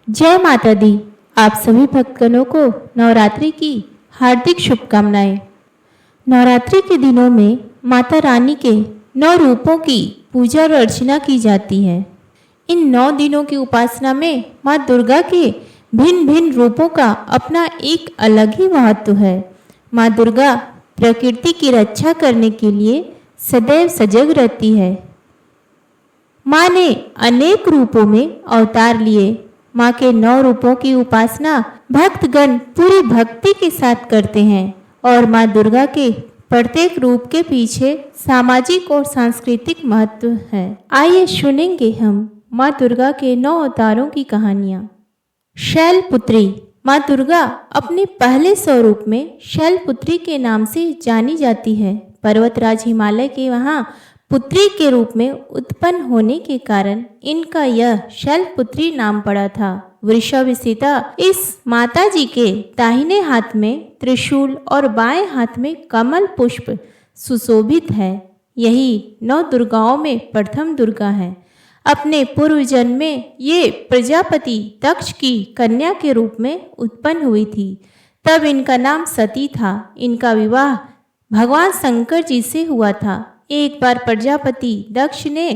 जय माता दी। आप सभी भक्तगणों को नवरात्रि की हार्दिक शुभकामनाएं। नवरात्रि के दिनों में माता रानी के 9 रूपों की पूजा और अर्चना की जाती है। इन 9 दिनों की उपासना में माँ दुर्गा के भिन्न भिन्न रूपों का अपना एक अलग ही महत्व है। माँ दुर्गा प्रकृति की रक्षा करने के लिए सदैव सजग रहती है। माँ ने अनेक रूपों में अवतार लिए। माँ के 9 रूपों की उपासना भक्तगण पूरी भक्ति के साथ करते हैं और माँ दुर्गा के प्रत्येक रूप के पीछे सामाजिक और सांस्कृतिक महत्व है। आइए सुनेंगे हम माँ दुर्गा के 9 अवतारों की कहानियाँ। शैलपुत्री। माँ दुर्गा अपने पहले स्वरूप में शैलपुत्री के नाम से जानी जाती है। पर्वतराज हिमालय के वहाँ पुत्री के रूप में उत्पन्न होने के कारण इनका यह शैलपुत्री नाम पड़ा था। वृषभ सीता इस माता जी के दाहिने हाथ में त्रिशूल और बाएं हाथ में कमल पुष्प सुशोभित है। यही 9 दुर्गाओं में प्रथम दुर्गा है। अपने पूर्व जन्म में ये प्रजापति दक्ष की कन्या के रूप में उत्पन्न हुई थी। तब इनका नाम सती था। इनका विवाह भगवान शंकर जी से हुआ था। एक बार प्रजापति दक्ष ने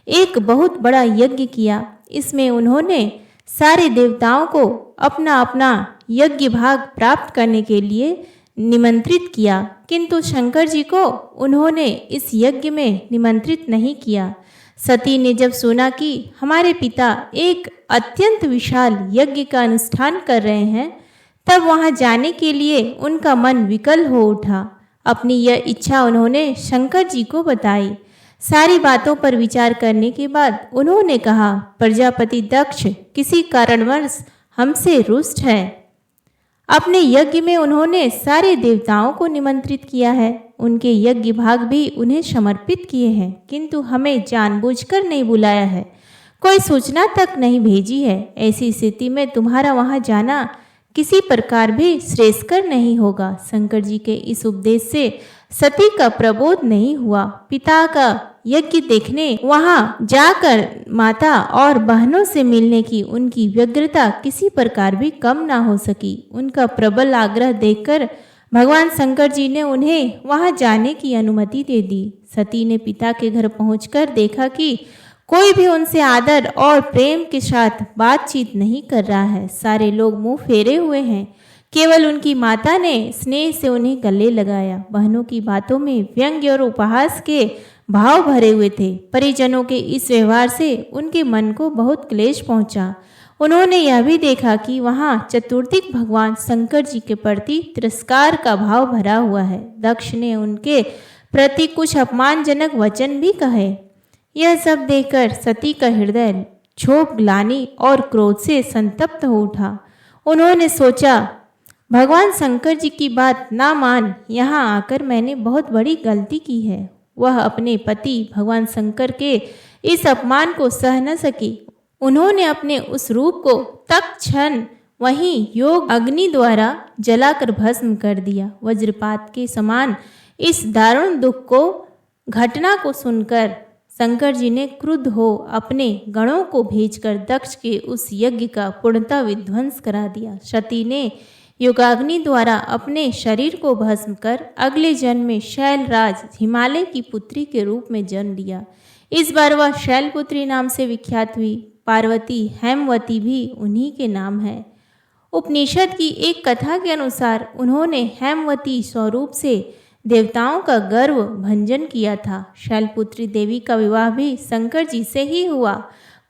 एक बहुत बड़ा यज्ञ किया। इसमें उन्होंने सारे देवताओं को अपना अपना यज्ञ भाग प्राप्त करने के लिए निमंत्रित किया, किंतु शंकर जी को उन्होंने इस यज्ञ में निमंत्रित नहीं किया। सती ने जब सुना कि हमारे पिता एक अत्यंत विशाल यज्ञ का अनुष्ठान कर रहे हैं, तब वहां जाने के लिए उनका मन विकल हो उठा। अपनी यह इच्छा उन्होंने शंकर जी को बताई। सारी बातों पर विचार करने के बाद उन्होंने कहा, प्रजापति दक्ष किसी कारणवश हमसे रुष्ट है। अपने यज्ञ में उन्होंने सारे देवताओं को निमंत्रित किया है, उनके यज्ञ भाग भी उन्हें समर्पित किए हैं, किंतु हमें जानबूझकर नहीं बुलाया है, कोई सूचना तक नहीं भेजी है। ऐसी स्थिति में तुम्हारा वहां जाना किसी प्रकार भी श्रेयस्कर नहीं होगा। शंकर जी के इस उपदेश से सती का प्रबोध नहीं हुआ। पिता का यज्ञ देखने वहां जाकर माता और बहनों से मिलने की उनकी व्यग्रता किसी प्रकार भी कम ना हो सकी। उनका प्रबल आग्रह देखकर भगवान शंकर जी ने उन्हें वहां जाने की अनुमति दे दी। सती ने पिता के घर पहुंचकर देखा कि कोई भी उनसे आदर और प्रेम के साथ बातचीत नहीं कर रहा है। सारे लोग मुंह फेरे हुए हैं। केवल उनकी माता ने स्नेह से उन्हें गले लगाया। बहनों की बातों में व्यंग्य और उपहास के भाव भरे हुए थे। परिजनों के इस व्यवहार से उनके मन को बहुत क्लेश पहुंचा। उन्होंने यह भी देखा कि वहां चतुर्दिक भगवान शंकर जी के प्रति तिरस्कार का भाव भरा हुआ है। दक्ष ने उनके प्रति कुछ अपमानजनक वचन भी कहे। यह सब देखकर सती का हृदय क्षोभ, ग्लानि और क्रोध से संतप्त हो उठा। उन्होंने सोचा, भगवान शंकर जी की बात ना मान यहाँ आकर मैंने बहुत बड़ी गलती की है। वह अपने पति भगवान शंकर के इस अपमान को सह न सकी। उन्होंने अपने उस रूप को तत्क्षण वहीं योग अग्नि द्वारा जलाकर भस्म कर दिया। वज्रपात के समान इस दारुण दुख को घटना को सुनकर शंकर जी ने क्रुद्ध हो अपने गणों को भेजकर दक्ष के उस यज्ञ का पूर्णतः विध्वंस करा दिया। सती ने योगाग्नि द्वारा अपने शरीर को भस्म कर अगले जन्म में शैलराज हिमालय की पुत्री के रूप में जन्म लिया। इस बार वह शैलपुत्री नाम से विख्यात हुई। पार्वती हेमवती भी उन्हीं के नाम है। उपनिषद की एक कथा के अनुसार उन्होंने हेमवती स्वरूप से देवताओं का गर्व भंजन किया था। शैलपुत्री देवी का विवाह भी शंकर जी से ही हुआ।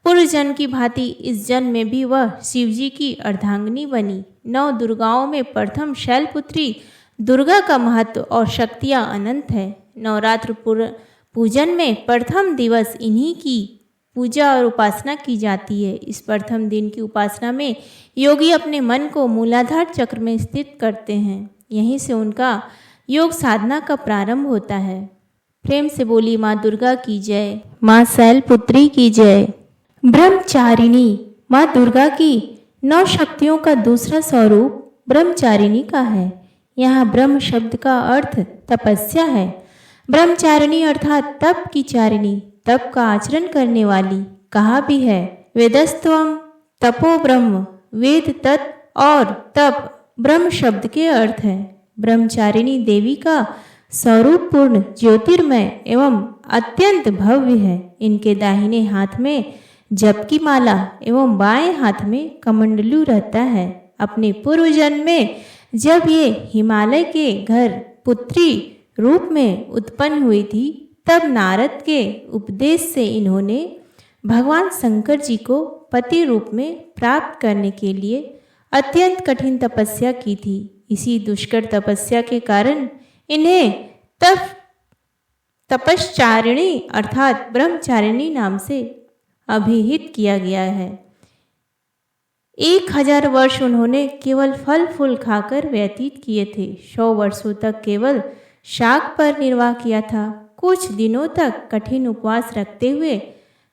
पूर्व जन्म की भांति इस जन्म में भी वह शिवजी की अर्धांगिनी बनी। 9 दुर्गाओं में प्रथम शैलपुत्री दुर्गा का महत्व और शक्तियाँ अनंत है। नवरात्र पूजन में प्रथम दिवस इन्हीं की पूजा और उपासना की जाती है। इस प्रथम दिन की उपासना में योगी अपने मन को मूलाधार चक्र में स्थित करते हैं। यहीं से उनका योग साधना का प्रारंभ होता है। प्रेम से बोली माँ दुर्गा की जय, माँ शैलपुत्री की जय। ब्रह्मचारिणी। माँ दुर्गा की 9 शक्तियों का दूसरा स्वरूप ब्रह्मचारिणी का है। यहाँ ब्रह्म शब्द का अर्थ तपस्या है। ब्रह्मचारिणी अर्थात तप की चारिणी, तप का आचरण करने वाली। कहा भी है, वेदस्त्वम तपो ब्रह्म वेद तत्व और तप ब्रह्म शब्द के अर्थ है। ब्रह्मचारिणी देवी का स्वरूप पूर्ण ज्योतिर्मय एवं अत्यंत भव्य है। इनके दाहिने हाथ में जप की माला एवं बाएं हाथ में कमंडलू रहता है। अपने पूर्व जन्म में जब ये हिमालय के घर पुत्री रूप में उत्पन्न हुई थी, तब नारद के उपदेश से इन्होंने भगवान शंकर जी को पति रूप में प्राप्त करने के लिए अत्यंत कठिन तपस्या की थी। इसी दुष्कर तपस्या के कारण इन्हें तपश्चारिणी अर्थात ब्रह्मचारिणी नाम से अभिहित किया गया है। 1000 वर्ष उन्होंने केवल फल फूल खाकर व्यतीत किए थे। 100 वर्षों तक केवल शाक पर निर्वाह किया था। कुछ दिनों तक कठिन उपवास रखते हुए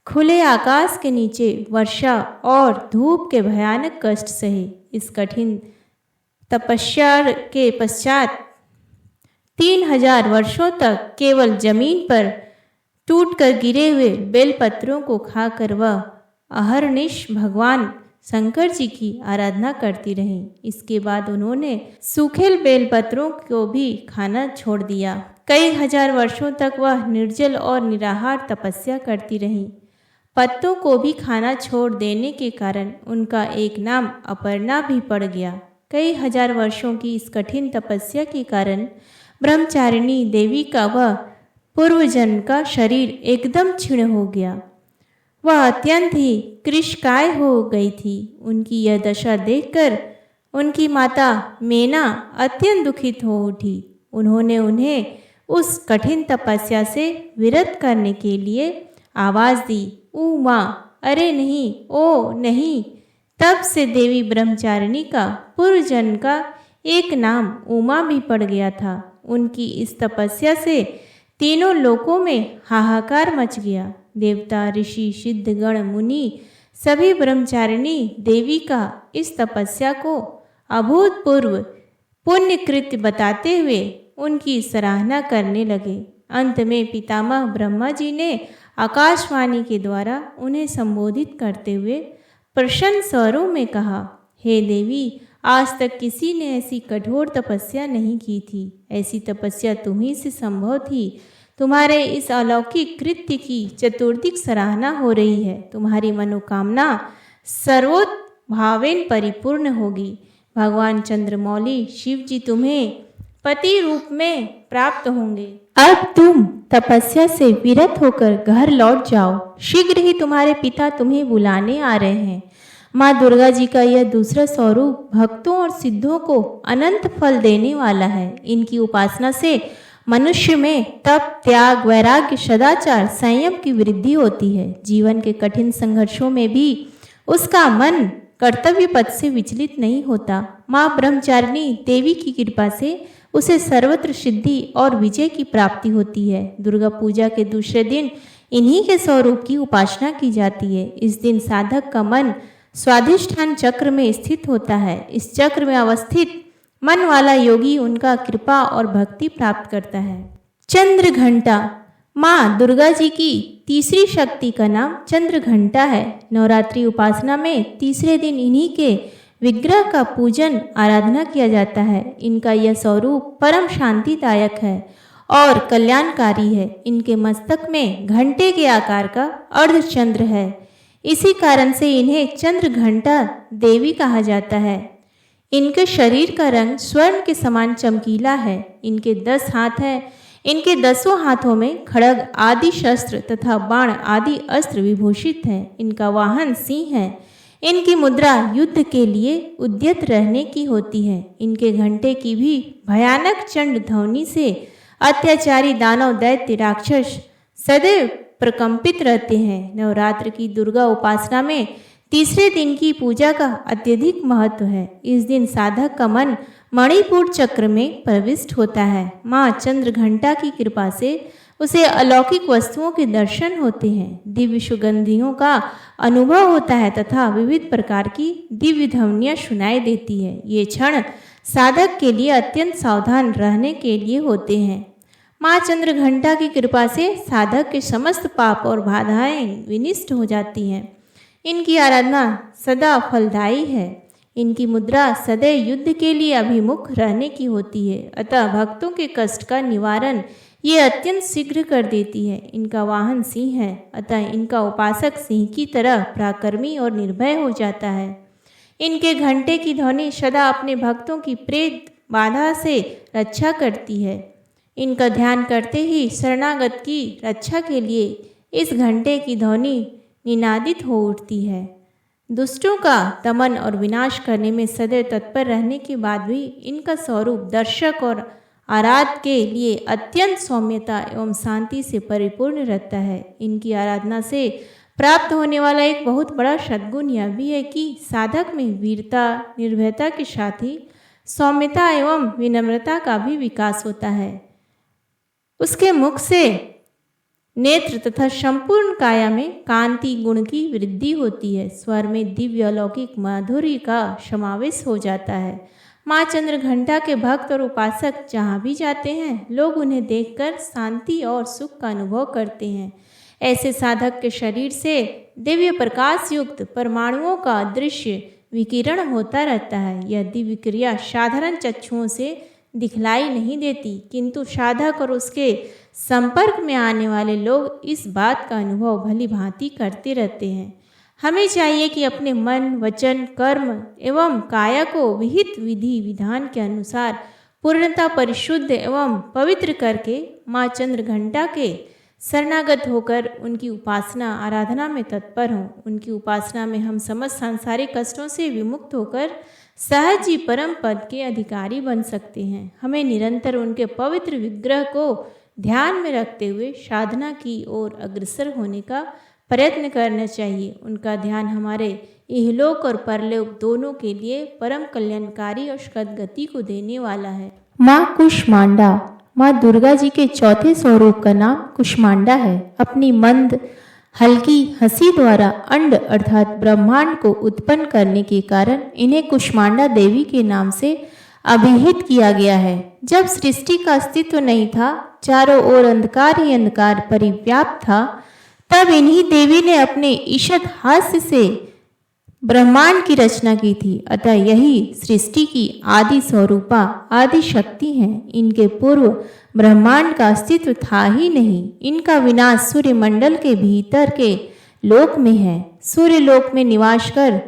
खुले आकाश के नीचे वर्षा और धूप के भयानक कष्ट सहे। इस कठिन तपस्या के पश्चात 3000 वर्षों तक केवल जमीन पर टूटकर गिरे हुए बेलपत्रों को खाकर वह अहर्निश भगवान शंकर जी की आराधना करती रहीं। इसके बाद उन्होंने सूखे बेलपत्रों को भी खाना छोड़ दिया। कई हजार वर्षों तक वह निर्जल और निराहार तपस्या करती रहीं। पत्तों को भी खाना छोड़ देने के कारण उनका एक नाम अपर्णा भी पड़ गया। कई हजार वर्षों की इस कठिन तपस्या के कारण ब्रह्मचारिणी देवी का वह पूर्व जन्म का शरीर एकदम क्षीण हो गया। वह अत्यंत ही कृशकाय हो गई थी। उनकी यह दशा देखकर उनकी माता मेना अत्यंत दुखित हो उठी। उन्होंने उन्हें उस कठिन तपस्या से विरत करने के लिए आवाज दी, "ऊ माँ, अरे नहीं, ओ नहीं।" तब से देवी ब्रह्मचारिणी का पूर्व जन्म का एक नाम उमा भी पड़ गया था। उनकी इस तपस्या से तीनों लोकों में हाहाकार मच गया। देवता, ऋषि, सिद्धगण, मुनि सभी ब्रह्मचारिणी देवी का इस तपस्या को अभूतपूर्व पुण्य कृत्य बताते हुए उनकी सराहना करने लगे। अंत में पितामह ब्रह्मा जी ने आकाशवाणी के द्वारा उन्हें संबोधित करते हुए प्रसन्न स्वरों में कहा, "हे देवी, आज तक किसी ने ऐसी कठोर तपस्या नहीं की थी। ऐसी तपस्या तुम्ही से संभव थी। तुम्हारे इस अलौकिक कृत्य की चतुर्दिक सराहना हो रही है। तुम्हारी मनोकामना सर्वोत्भावेन परिपूर्ण होगी। भगवान चंद्रमौली शिव जी तुम्हें पति रूप में प्राप्त होंगे। अब तुम तपस्या से विरत होकर घर लौट जाओ। शीघ्र ही तुम्हारे पिता तुम्हें बुलाने आ रहे हैं। माँ दुर्गा जी का यह दूसरा स्वरूप भक्तों और सिद्धों को अनंत फल देने वाला है। इनकी उपासना से मनुष्य में तप, त्याग, वैराग्य, सदाचार, संयम की वृद्धि होती है। जीवन के कठिन संघर्षों में भी उसका मन कर्तव्य पथ से विचलित नहीं होता। माँ ब्रह्मचारिणी देवी की कृपा से उसे सर्वत्र सिद्धि और विजय की प्राप्ति होती है। दुर्गा पूजा के दूसरे दिन इन्हीं के स्वरूप की उपासना की जाती है। इस दिन साधक का मन स्वाधिष्ठान चक्र में स्थित होता है। इस चक्र में अवस्थित मन वाला योगी उनका कृपा और भक्ति प्राप्त करता है। चंद्र घंटा माँ दुर्गा जी की तीसरी शक्ति का नाम चंद्र घंटा है। नवरात्रि उपासना में तीसरे दिन इन्हीं के विग्रह का पूजन आराधना किया जाता है। इनका यह स्वरूप परम शांतिदायक है और कल्याणकारी है। इनके मस्तक में घंटे के आकार का अर्धचंद्र है। इसी कारण से इन्हें चंद्र घंटा देवी कहा जाता है। इनके शरीर का रंग स्वर्ण के समान चमकीला है। इनके 10 हाथ हैं। इनके 10 हाथों में खड्ग आदि शस्त्र तथा बाण आदि अस्त्र विभूषित हैं। इनका वाहन सिंह है। इनकी मुद्रा युद्ध के लिए उद्यत रहने की होती है। इनके घंटे की भी भयानक चंड ध्वनि से अत्याचारी दानव, दैत्य, राक्षस सदैव प्रकंपित रहते हैं। नवरात्र की दुर्गा उपासना में तीसरे दिन की पूजा का अत्यधिक महत्व है। इस दिन साधक का मन मणिपुर चक्र में प्रविष्ट होता है। माँ चंद्र घंटा की कृपा से उसे अलौकिक वस्तुओं के दर्शन होते हैं, दिव्य सुगंधियों का अनुभव होता है तथा विविध प्रकार की दिव्य ध्वनियाँ सुनाई देती है। ये क्षण साधक के लिए अत्यंत सावधान रहने के लिए होते हैं। माँ चंद्र घंटा की कृपा से साधक के समस्त पाप और बाधाएं विनिष्ट हो जाती हैं। इनकी आराधना सदा फलदायी है। इनकी मुद्रा सदैव युद्ध के लिए अभिमुख रहने की होती है, अतः भक्तों के कष्ट का निवारण ये अत्यंत शीघ्र कर देती है। इनका वाहन सिंह है, अतः इनका उपासक सिंह की तरह पराक्रमी और निर्भय हो जाता है। इनके घंटे की ध्वनि सदा अपने भक्तों की प्रेत बाधा से रक्षा करती है। इनका ध्यान करते ही शरणागत की रक्षा के लिए इस घंटे की ध्वनि निनादित हो उठती है। दुष्टों का दमन और विनाश करने में सदैव तत्पर रहने के बाद भी इनका स्वरूप दर्शक और आराध के लिए अत्यंत सौम्यता एवं शांति से परिपूर्ण रहता है। इनकी आराधना से प्राप्त होने वाला एक बहुत बड़ा सद्गुण यह भी है कि साधक में वीरता, निर्भयता के साथ ही सौम्यता एवं विनम्रता का भी विकास होता है। उसके मुख से नेत्र तथा संपूर्ण काया में कांति गुण की वृद्धि होती है। स्वर में दिव्य अलौकिक माधुर्य का समावेश हो जाता है। माँ चंद्रघंटा के भक्त और उपासक जहाँ भी जाते हैं, लोग उन्हें देखकर शांति और सुख का अनुभव करते हैं। ऐसे साधक के शरीर से दिव्य प्रकाश युक्त परमाणुओं का दृश्य विकिरण होता रहता है। यह दिव्य क्रिया साधारण चक्षुओं से दिखलाई नहीं देती, किंतु साधक और उसके संपर्क में आने वाले लोग इस बात का अनुभव भली भांति करते रहते हैं। हमें चाहिए कि अपने मन, वचन, कर्म एवं काया को विहित विधि विधान के अनुसार पूर्णता परिशुद्ध एवं पवित्र करके माँ चंद्रघंटा के शरणागत होकर उनकी उपासना आराधना में तत्पर हों। उनकी उपासना में हम समस्त सांसारिक कष्टों से विमुक्त होकर सहज ही परम पद के अधिकारी बन सकते हैं। हमें निरंतर उनके पवित्र विग्रह को ध्यान में रखते हुए साधना की ओर अग्रसर होने का प्रयत्न करना चाहिए। उनका ध्यान हमारे इहलोक और परलोक दोनों के लिए परम कल्याणकारी और सद्गति को देने वाला है। माँ कुष्मांडा। माँ दुर्गा जी के चौथे स्वरूप का नाम कुष्मांडा है। अपनी मंद हल्की हंसी द्वारा अंड अर्थात ब्रह्मांड को उत्पन्न करने के कारण इन्हें कुष्मांडा देवी के नाम से अभिहित किया गया है। जब सृष्टि का अस्तित्व नहीं था, चारों ओर अंधकार ही अंधकार परिव्याप्त था, तब इन्हीं देवी ने अपने ईषद हास्य से ब्रह्मांड की रचना की थी। अतः यही सृष्टि की आदि स्वरूपा आदि शक्ति हैं। इनके पूर्व ब्रह्मांड का अस्तित्व था ही नहीं। इनका विनाश सूर्यमंडल के भीतर के लोक में है। सूर्य लोक में निवास कर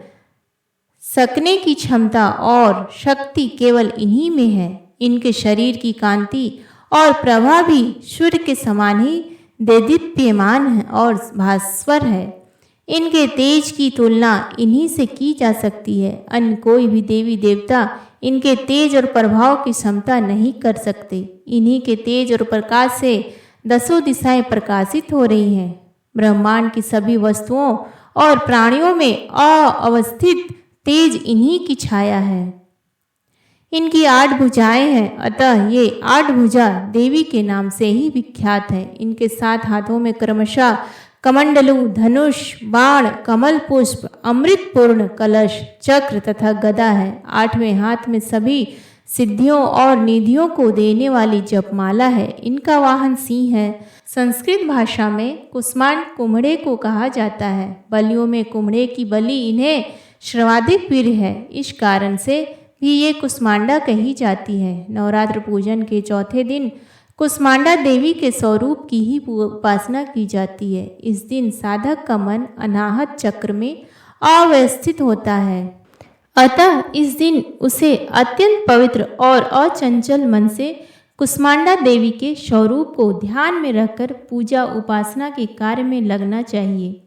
सकने की क्षमता और शक्ति केवल इन्हीं में है। इनके शरीर की कांति और प्रभा भी सूर्य के समान ही देदीप्यमान है और भास्वर है। इनके तेज की तुलना इन्हीं से की जा सकती है। अन्य कोई भी देवी देवता इनके तेज और प्रभाव की क्षमता नहीं कर सकते। इन्हीं के तेज और प्रकाश से दसों दिशाएं प्रकाशित हो रही हैं। ब्रह्मांड की सभी वस्तुओं और प्राणियों में अवस्थित तेज इन्हीं की छाया है। इनकी 8 भुजाएं हैं, अतः ये 8 भुजा देवी के नाम से ही विख्यात है। इनके 7 हाथों में क्रमशः कमंडलू, धनुष, बाण, कमल पुष्प, अमृतपूर्ण कलश, चक्र तथा गदा है। 8वें हाथ में सभी सिद्धियों और निधियों को देने वाली जपमाला है। इनका वाहन सिंह है। संस्कृत भाषा में कुष्मांड कुम्हड़े को कहा जाता है। बलियों में कुम्हड़े की बलि इन्हें सर्वाधिक प्रिय है। इस कारण से भी ये कुष्मांडा कही जाती है। नवरात्र पूजन के चौथे दिन कुष्मांडा देवी के स्वरूप की ही उपासना की जाती है। इस दिन साधक का मन अनाहत चक्र में अवस्थित होता है, अतः इस दिन उसे अत्यंत पवित्र और अचंचल मन से कुष्मांडा देवी के स्वरूप को ध्यान में रखकर पूजा उपासना के कार्य में लगना चाहिए।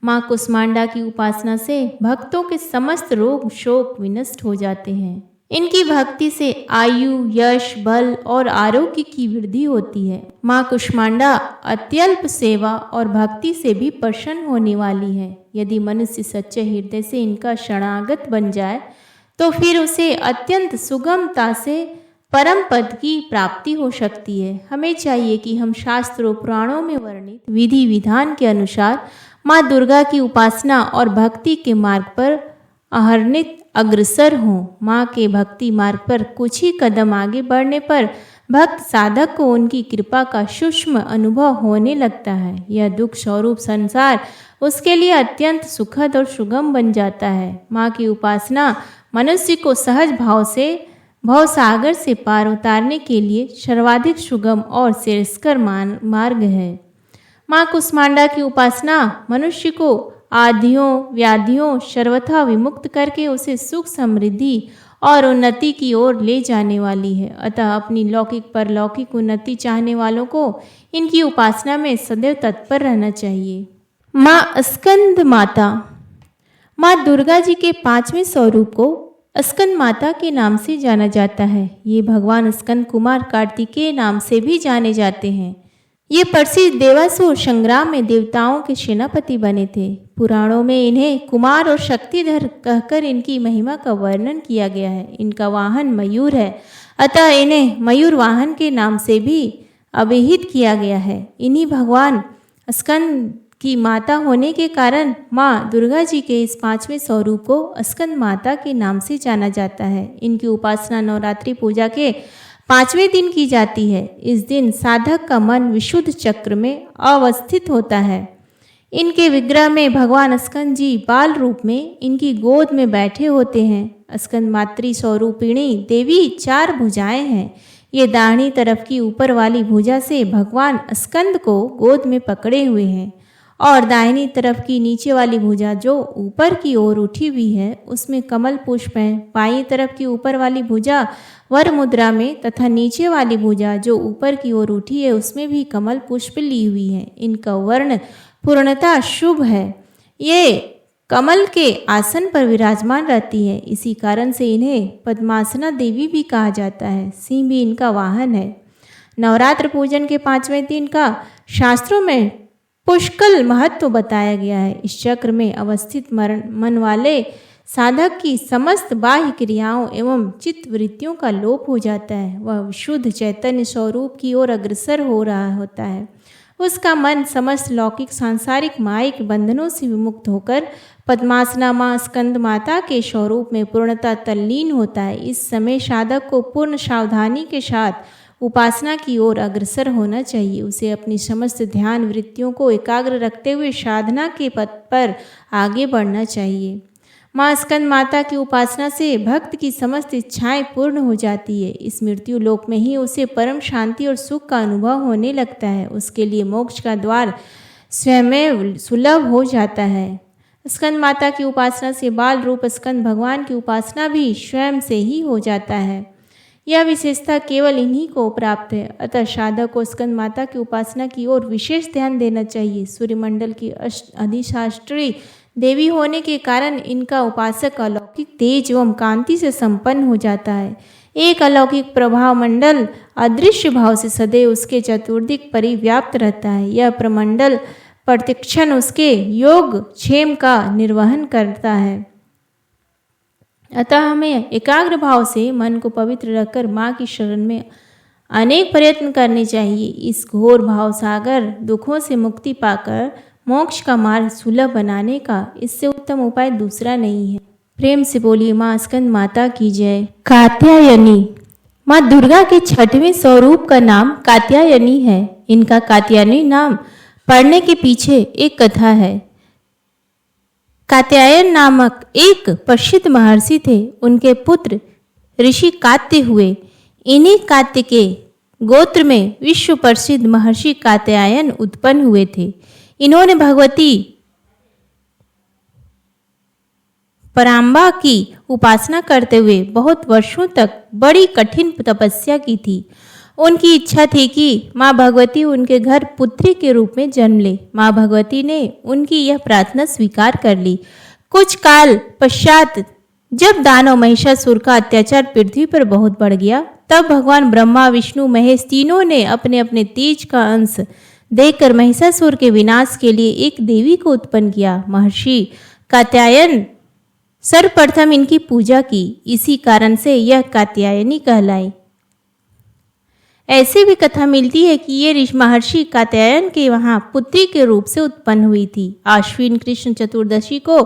माँ कुष्मांडा की उपासना से भक्तों के समस्त रोग शोक विनष्ट हो जाते हैं। इनकी भक्ति से आयु, यश, बल और आरोग्य की वृद्धि होती है। माँ कुष्मांडा अत्यल्प सेवा और भक्ति से भी प्रसन्न होने वाली है। यदि मनुष्य सच्चे हृदय से इनका शरणागत बन जाए तो फिर उसे अत्यंत सुगमता से परम पद की प्राप्ति हो सकती है। हमें चाहिए कि हम शास्त्रों पुराणों में वर्णित विधि विधान के अनुसार माँ दुर्गा की उपासना और भक्ति के मार्ग पर अहर्नित अग्रसर हों। माँ के भक्ति मार्ग पर कुछ ही कदम आगे बढ़ने पर भक्त साधक को उनकी कृपा का सूक्ष्म अनुभव होने लगता है। यह दुख स्वरूप संसार उसके लिए अत्यंत सुखद और सुगम बन जाता है। माँ की उपासना मनुष्य को सहज भाव से भवसागर से पार उतारने के लिए सर्वाधिक सुगम और श्रेयस्कर मार्ग है। माँ कुष्मांडा की उपासना मनुष्य को आदियों व्याधियों सर्वथा विमुक्त करके उसे सुख समृद्धि और उन्नति की ओर ले जाने वाली है। अतः अपनी लौकिक परलौकिक उन्नति चाहने वालों को इनकी उपासना में सदैव तत्पर रहना चाहिए। माँ स्कंद माता। माँ दुर्गा जी के 5वें स्वरूप को स्कंद माता के नाम से जाना जाता है। ये भगवान स्कंद कुमार कार्तिकेय नाम से भी जाने जाते हैं। ये प्रसिद्ध देवासुर संग्राम में देवताओं के सेनापति बने थे। पुराणों में इन्हें कुमार और शक्तिधर कहकर इनकी महिमा का वर्णन किया गया है। इनका वाहन मयूर है, अतः इन्हें मयूर वाहन के नाम से भी अभिहित किया गया है। इन्हीं भगवान स्कंद की माता होने के कारण माँ दुर्गा जी के इस 5वें स्वरूप को स्कंद माता के नाम से जाना जाता है। इनकी उपासना नवरात्रि पूजा के 5वें दिन की जाती है। इस दिन साधक का मन विशुद्ध चक्र में अवस्थित होता है। इनके विग्रह में भगवान स्कंद जी बाल रूप में इनकी गोद में बैठे होते हैं। स्कंद मातृ स्वरूपिणी देवी 4 भुजाएं हैं। ये दाहिनी तरफ की ऊपर वाली भुजा से भगवान स्कंद को गोद में पकड़े हुए हैं और दाहिनी तरफ की नीचे वाली भुजा जो ऊपर की ओर उठी हुई है उसमें कमल पुष्प हैं। बाईं तरफ की ऊपर वाली भुजा वर मुद्रा में तथा नीचे वाली भुजा जो ऊपर की ओर उठी है उसमें भी कमल पुष्प ली हुई है। इनका वर्ण पूर्णतः शुभ है। ये कमल के आसन पर विराजमान रहती है, इसी कारण से इन्हें पद्मासना देवी भी कहा जाता है। सिंह भी इनका वाहन है। नवरात्र पूजन के 5वें दिन का शास्त्रों में पुष्कल महत्व बताया गया है। इस चक्र में अवस्थित मन वाले साधक की समस्त बाह्य क्रियाओं एवं चित्त वृत्तियों का लोप हो जाता है। वह विशुद्ध चैतन्य स्वरूप की ओर अग्रसर हो रहा होता है। उसका मन समस्त लौकिक सांसारिक मायिक बंधनों से विमुक्त होकर पद्मासना माँ स्कंद माता के स्वरूप में पूर्णतः तल्लीन होता है। इस समय साधक को पूर्ण सावधानी के साथ उपासना की ओर अग्रसर होना चाहिए। उसे अपनी समस्त ध्यान वृत्तियों को एकाग्र रखते हुए साधना के पथ पर आगे बढ़ना चाहिए। माँ स्कंद माता की उपासना से भक्त की समस्त इच्छाएं पूर्ण हो जाती है। इस मृत्यु लोक में ही उसे परम शांति और सुख का अनुभव होने लगता है। उसके लिए मोक्ष का द्वार स्वयं सुलभ हो जाता है। स्कंद माता की उपासना से बाल रूप स्कंद भगवान की उपासना भी स्वयं से ही हो जाता है। यह विशेषता केवल इन्हीं को प्राप्त है। अतः साधक को स्कंद माता की उपासना की ओर विशेष ध्यान देना चाहिए। सूर्यमंडल की अधिष्ठात्री देवी होने के कारण इनका उपासक अलौकिक तेज एवं कांति से संपन्न हो जाता है। एक अलौकिक प्रभाव मंडल अदृश्य भाव से सदैव उसके चतुर्दिक परिव्याप्त रहता है। यह प्रमंडल प्रतिक्षण उसके योग क्षेम का निर्वहन करता है। अतः हमें एकाग्र भाव से मन को पवित्र रखकर माँ की शरण में अनेक प्रयत्न करने चाहिए। इस घोर भाव सागर दुखों से मुक्ति पाकर मोक्ष का मार्ग सुलभ बनाने का इससे उत्तम उपाय दूसरा नहीं है। प्रेम से बोलिए माँ स्कंद माता की जय। कात्यायनी। माँ दुर्गा के 6वें स्वरूप का नाम कात्यायनी है। इनका कात्यायनी नाम पढ़ने के पीछे एक कथा है। कात्यायन नामक एक प्रसिद्ध महर्षि थे। उनके पुत्र ऋषि कात्य हुए। इन्हीं कात्य के गोत्र में विश्व प्रसिद्ध महर्षि कात्यायन उत्पन्न हुए थे। इन्होंने भगवती पराम्बा की उपासना करते हुए बहुत वर्षों तक बड़ी कठिन तपस्या की थी। उनकी इच्छा थी कि माँ भगवती उनके घर पुत्री के रूप में जन्म ले। माँ भगवती ने उनकी यह प्रार्थना स्वीकार कर ली। कुछ काल पश्चात जब दानव महिषासुर का अत्याचार पृथ्वी पर बहुत बढ़ गया, तब भगवान ब्रह्मा विष्णु महेश तीनों ने अपने अपने तेज का अंश देकर महिषासुर के विनाश के लिए एक देवी को उत्पन्न किया। महर्षि कात्यायन सर्वप्रथम इनकी पूजा की। इसी कारण से यह कात्यायनी कहलाई। ऐसी भी कथा मिलती है कि ये महर्षि कात्यायन के वहाँ पुत्री के रूप से उत्पन्न हुई थी। आश्विन कृष्ण चतुर्दशी को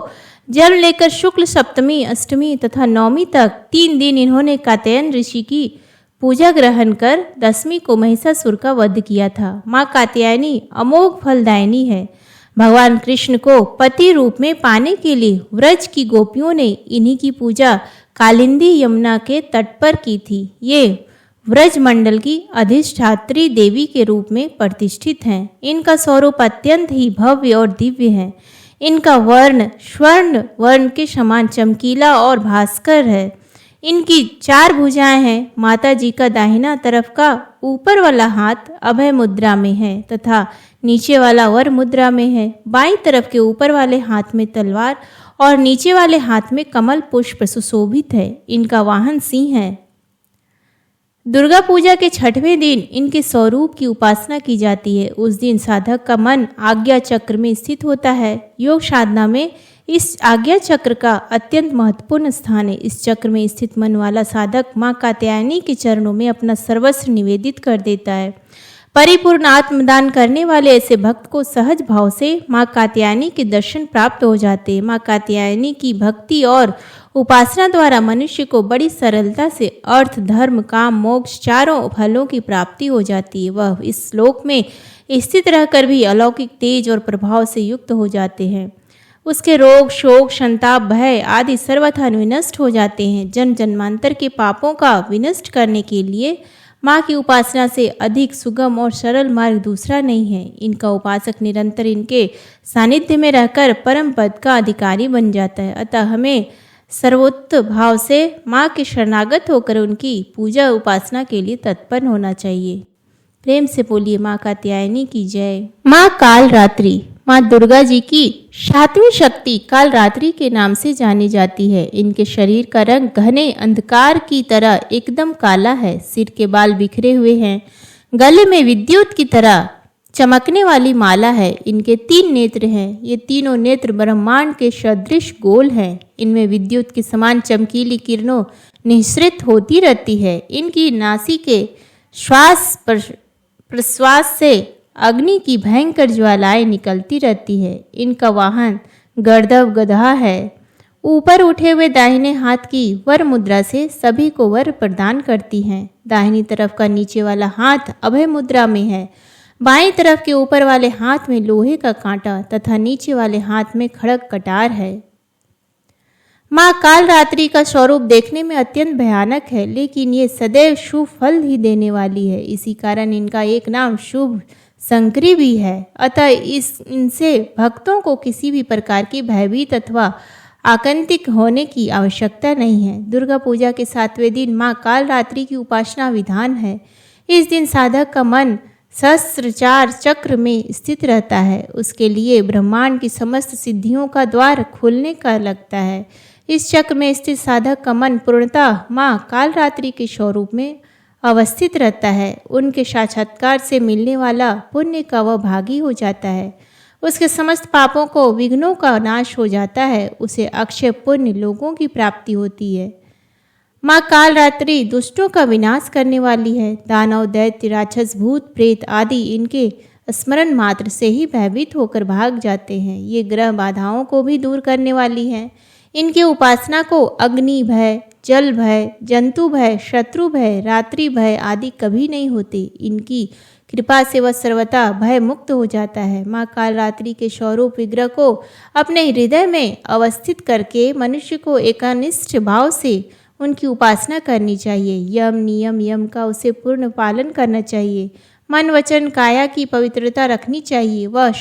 जन्म लेकर शुक्ल सप्तमी अष्टमी तथा नवमी तक 3 दिन इन्होंने कात्यायन ऋषि की पूजा ग्रहण कर 10वीं को महिषासुर का वध किया था। माँ कात्यायनी अमोघ फलदायिनी है। भगवान कृष्ण को पति रूप में पाने के लिए व्रज की गोपियों ने इन्हीं की पूजा कालिंदी यमुना के तट पर की थी। ये व्रज मंडल की अधिष्ठात्री देवी के रूप में प्रतिष्ठित हैं। इनका स्वरूप अत्यंत ही भव्य और दिव्य है। इनका वर्ण स्वर्ण वर्ण के समान चमकीला और भास्कर है। इनकी 4 भुजाएं हैं। माता जी का दाहिना तरफ का ऊपर वाला हाथ अभय मुद्रा में है तथा नीचे वाला वर मुद्रा में है। बाईं तरफ के ऊपर वाले हाथ में तलवार और नीचे वाले हाथ में कमल पुष्प सुशोभित है। इनका वाहन सिंह है। दुर्गा पूजा के 6वें दिन इनके स्वरूप की उपासना की जाती है। उस दिन साधक का मन आज्ञा चक्र में स्थित होता है। योग साधना में इस आज्ञा चक्र का अत्यंत महत्वपूर्ण स्थान है। इस चक्र में स्थित मन वाला साधक माँ कात्यायनी के चरणों में अपना सर्वस्व निवेदित कर देता है। परिपूर्ण आत्मदान करने वाले ऐसे भक्त को सहज भाव से माँ कात्यायनी के दर्शन प्राप्त हो जाते हैं। माँ कात्यायनी की भक्ति और उपासना द्वारा मनुष्य को बड़ी सरलता से अर्थ, धर्म, काम, मोक्ष 4 फलों की प्राप्ति हो जाती है। वह इस श्लोक में स्थित रहकर भी अलौकिक तेज और प्रभाव से युक्त हो जाते हैं। उसके रोग, शोक, संताप, भय आदि सर्वथा विनष्ट हो जाते हैं। जन्म जन्मांतर के पापों का विनष्ट करने के लिए माँ की उपासना से अधिक सुगम और सरल मार्ग दूसरा नहीं है। इनका उपासक निरंतर इनके सानिध्य में रहकर परम पद का अधिकारी बन जाता है। अतः हमें सर्वोत्त भाव से माँ के शरणागत होकर उनकी पूजा उपासना के लिए तत्पर होना चाहिए। प्रेम से बोलिए माँ कात्यायनी की जय। माँ कालरात्रि माँ दुर्गा जी की 7वीं शक्ति कालरात्रि के नाम से जानी जाती है। इनके शरीर का रंग घने अंधकार की तरह एकदम काला है। सिर के बाल बिखरे हुए हैं। गले में विद्युत की तरह चमकने वाली माला है। इनके 3 नेत्र हैं। ये तीनों नेत्र ब्रह्मांड के सदृश गोल हैं। इनमें विद्युत के समान चमकीली किरणों निःसृत होती रहती है। इनकी नासी के श्वास प्रश्वास से अग्नि की भयंकर ज्वालाएं निकलती रहती है। इनका वाहन गर्दभ गधा है। ऊपर उठे हुए दाहिने हाथ की वर मुद्रा से सभी को वर प्रदान करती हैं। दाहिनी तरफ का नीचे वाला हाथ अभय मुद्रा में है। बाईं तरफ के ऊपर वाले हाथ में लोहे का कांटा तथा नीचे वाले हाथ में खड़ग कटार है। माँ कालरात्रि का स्वरूप देखने में अत्यंत भयानक है, लेकिन ये सदैव शुभ फल ही देने वाली है। इसी कारण इनका एक नाम शुभ शंकरी भी है। अतः इनसे भक्तों को किसी भी प्रकार की भयभीत अथवा आकंतिक होने की आवश्यकता नहीं है। दुर्गा पूजा के 7वें दिन माँ कालरात्रि की उपासना विधान है। इस दिन साधक का मन सहस्त्रचार चक्र में स्थित रहता है। उसके लिए ब्रह्मांड की समस्त सिद्धियों का द्वार खुलने का लगता है। इस चक्र में स्थित साधक का मन पूर्णतः माँ कालरात्रि के स्वरूप में अवस्थित रहता है। उनके साक्षात्कार से मिलने वाला पुण्य का वह भागी हो जाता है। उसके समस्त पापों को विघ्नों का नाश हो जाता है। उसे अक्षय पुण्य लोगों की प्राप्ति होती है। माँ कालरात्रि दुष्टों का विनाश करने वाली है। दानव, दैत्य, राक्षस, भूत, प्रेत आदि इनके स्मरण मात्र से ही भयभीत होकर भाग जाते हैं। ये ग्रह बाधाओं को भी दूर करने वाली है। इनकी उपासना को अग्नि भय, जल भय, जंतु भय, शत्रु भय, रात्रि भय आदि कभी नहीं होते। इनकी कृपा से वह सर्वथा भय मुक्त हो जाता है। माँ कालरात्रि के स्वरूप विग्रह को अपने हृदय में अवस्थित करके मनुष्य को एकनिष्ठ भाव से उनकी उपासना करनी चाहिए। यम नियम यम का उसे पूर्ण पालन करना चाहिए। मन वचन काया की पवित्रता रखनी चाहिए। वह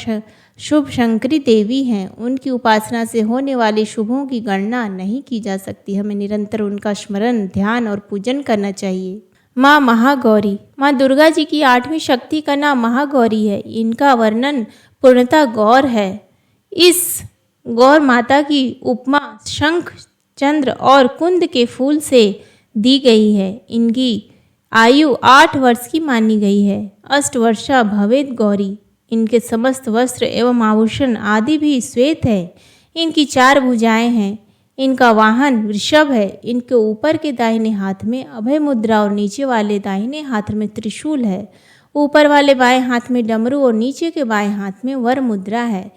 शुभ शंकरी देवी हैं। उनकी उपासना से होने वाले शुभों की गणना नहीं की जा सकती। हमें निरंतर उनका स्मरण, ध्यान और पूजन करना चाहिए। माँ महागौरी माँ दुर्गा जी की 8वीं शक्ति का नाम महागौरी है। इनका वर्णन पूर्णतः गौर है। इस गौर माता की उपमा शंख, चंद्र और कुंद के फूल से दी गई है। इनकी आयु 8 वर्ष की मानी गई है। अष्टवर्षा भवेद गौरी। इनके समस्त वस्त्र एवं आभूषण आदि भी श्वेत है। इनकी 4 भुजाएं हैं। इनका वाहन वृषभ है। इनके ऊपर के दाहिने हाथ में अभय मुद्रा और नीचे वाले दाहिने हाथ में त्रिशूल है। ऊपर वाले बाएं हाथ में डमरू और नीचे के बाएं हाथ में वर मुद्रा है।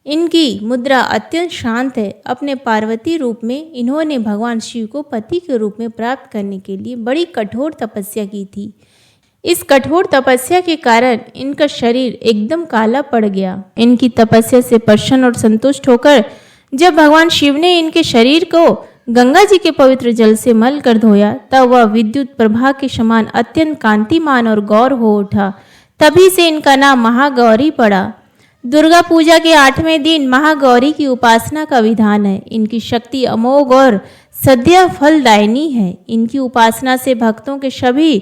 इनकी मुद्रा अत्यंत शांत है। अपने पार्वती रूप में इन्होंने भगवान शिव को पति के रूप में प्राप्त करने के लिए बड़ी कठोर तपस्या की थी। इस कठोर तपस्या के कारण इनका शरीर एकदम काला पड़ गया। इनकी तपस्या से प्रसन्न और संतुष्ट होकर जब भगवान शिव ने इनके शरीर को गंगा जी के पवित्र जल से मल कर धोया, तब वह विद्युत प्रभा के समान अत्यंत कांतिमान और गौर हो उठा। तभी से इनका नाम महागौरी पड़ा। दुर्गा पूजा के 8वें दिन महागौरी की उपासना का विधान है। इनकी शक्ति अमोघ और सद्य फलदायिनी है। इनकी उपासना से भक्तों के सभी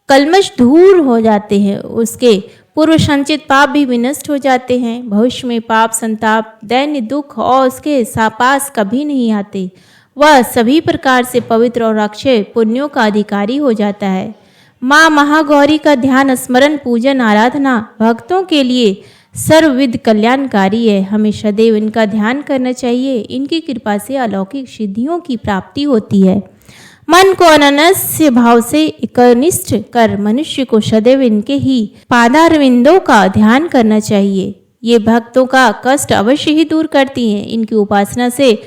कल्मश दूर हो जाते हैं। उसके पूर्व संचित पाप भी विनष्ट हो जाते हैं। भविष्य में पाप, संताप, दैन्य दुख और उसके सापास कभी नहीं आते। वह सभी प्रकार से पवित्र और अक्षय पुण्यों का अधिकारी हो जाता है। माँ महागौरी का ध्यान, स्मरण, पूजन, आराधना भक्तों के लिए सर्वविध कल्याणकारी है। हमें सदैव इनका ध्यान करना चाहिए। इनकी कृपा से अलौकिक सिद्धियों की प्राप्ति होती है। मन को अनन्य भाव से एकनिष्ठ कर मनुष्य को सदैव इनके ही पादारविंदों का ध्यान करना चाहिए। ये भक्तों का कष्ट अवश्य ही दूर करती हैं। इनकी उपासना से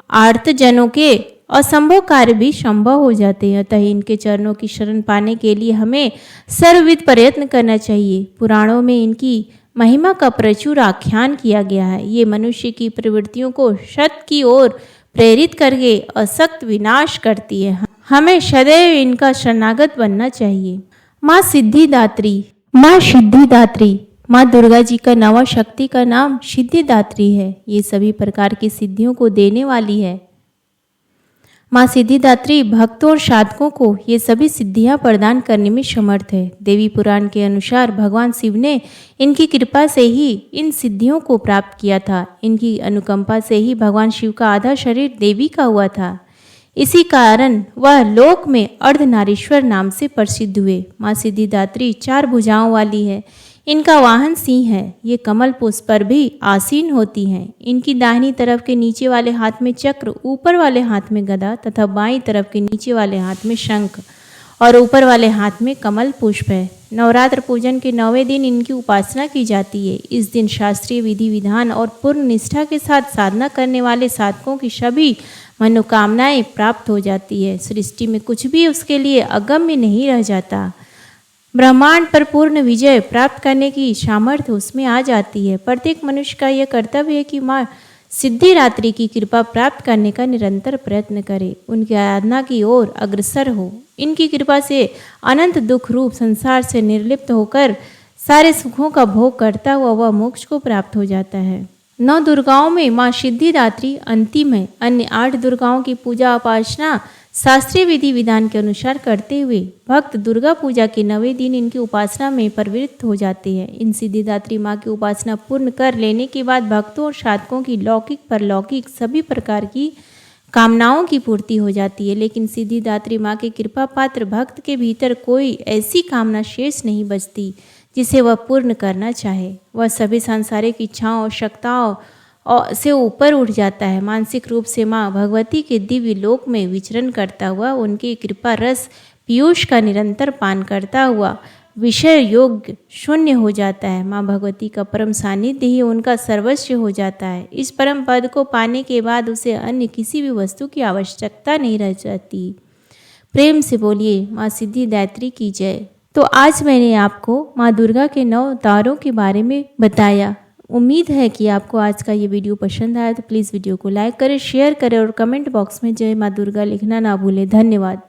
आर्तजनों के असंभव कार्य भी संभव हो जाते हैं। अतः इनके चरणों की शरण पाने के लिए हमें सर्वविध प्रयत्न करना चाहिए। पुराणों में इनकी महिमा का प्रचुर आख्यान किया गया है। ये मनुष्य की प्रवृत्तियों को सत्य की ओर प्रेरित करके असक्त विनाश करती है। हमें सदैव इनका शरणागत बनना चाहिए। माँ सिद्धिदात्री। माँ सिद्धिदात्री माँ दुर्गा जी का नवा शक्ति का नाम सिद्धिदात्री है। ये सभी प्रकार की सिद्धियों को देने वाली है। माँ सिद्धिदात्री भक्तों और साधकों को ये सभी सिद्धियां प्रदान करने में समर्थ है। देवी पुराण के अनुसार भगवान शिव ने इनकी कृपा से ही इन सिद्धियों को प्राप्त किया था। इनकी अनुकंपा से ही भगवान शिव का आधा शरीर देवी का हुआ था। इसी कारण वह लोक में अर्धनारीश्वर नाम से प्रसिद्ध हुए। माँ सिद्धिदात्री 4 भुजाओं वाली है। इनका वाहन सिंह है। ये कमल पुष्प पर भी आसीन होती हैं। इनकी दाहिनी तरफ के नीचे वाले हाथ में चक्र, ऊपर वाले हाथ में गदा तथा बाईं तरफ के नीचे वाले हाथ में शंख और ऊपर वाले हाथ में कमल पुष्प है। नवरात्र पूजन के 9वें दिन इनकी उपासना की जाती है। इस दिन शास्त्रीय विधि विधान और पूर्ण निष्ठा के साथ साधना करने वाले साधकों की सभी मनोकामनाएं प्राप्त हो जाती है। सृष्टि में कुछ भी उसके लिए अगम्य नहीं रह जाता। ब्रह्मांड पर पूर्ण विजय प्राप्त करने की सामर्थ्य उसमें आ जाती है। प्रत्येक मनुष्य का यह कर्तव्य है कि माँ सिद्धिदात्री की कृपा प्राप्त करने का निरंतर प्रयत्न करे, उनकी आराधना की ओर अग्रसर हो। इनकी कृपा से अनंत दुख रूप संसार से निर्लिप्त होकर सारे सुखों का भोग करता हुआ वह मोक्ष को प्राप्त हो जाता है। 9 दुर्गाओं में माँ सिद्धिदात्री अंतिम है। अन्य 8 दुर्गाओं की पूजा उपासना शास्त्रीय विधि विधान के अनुसार करते हुए भक्त दुर्गा पूजा के 9वें दिन इनकी उपासना में प्रवृत्त हो जाते हैं। इन सिद्धिदात्री माँ की उपासना पूर्ण कर लेने के बाद भक्तों और साधकों की लौकिक परलौकिक सभी प्रकार की कामनाओं की पूर्ति हो जाती है। लेकिन सिद्धिदात्री माँ के कृपा पात्र भक्त के भीतर कोई ऐसी कामना शेष नहीं बचती जिसे वह पूर्ण करना चाहे। वह सभी सांसारिक इच्छाओं और शक्ताओं से ऊपर उठ जाता है। मानसिक रूप से माँ भगवती के दिव्य लोक में विचरण करता हुआ उनकी कृपा रस पीयूष का निरंतर पान करता हुआ विषय योग शून्य हो जाता है। माँ भगवती का परम सानिध्य ही उनका सर्वस्व हो जाता है। इस परम पद को पाने के बाद उसे अन्य किसी भी वस्तु की आवश्यकता नहीं रह जाती। प्रेम से बोलिए माँ सिद्धिदात्री की जय। तो आज मैंने आपको माँ दुर्गा के 9 अवतारों के बारे में बताया। उम्मीद है कि आपको आज का ये वीडियो पसंद आया। तो प्लीज़ वीडियो को लाइक करें, शेयर करें और कमेंट बॉक्स में जय माँ दुर्गा लिखना ना भूलें। धन्यवाद।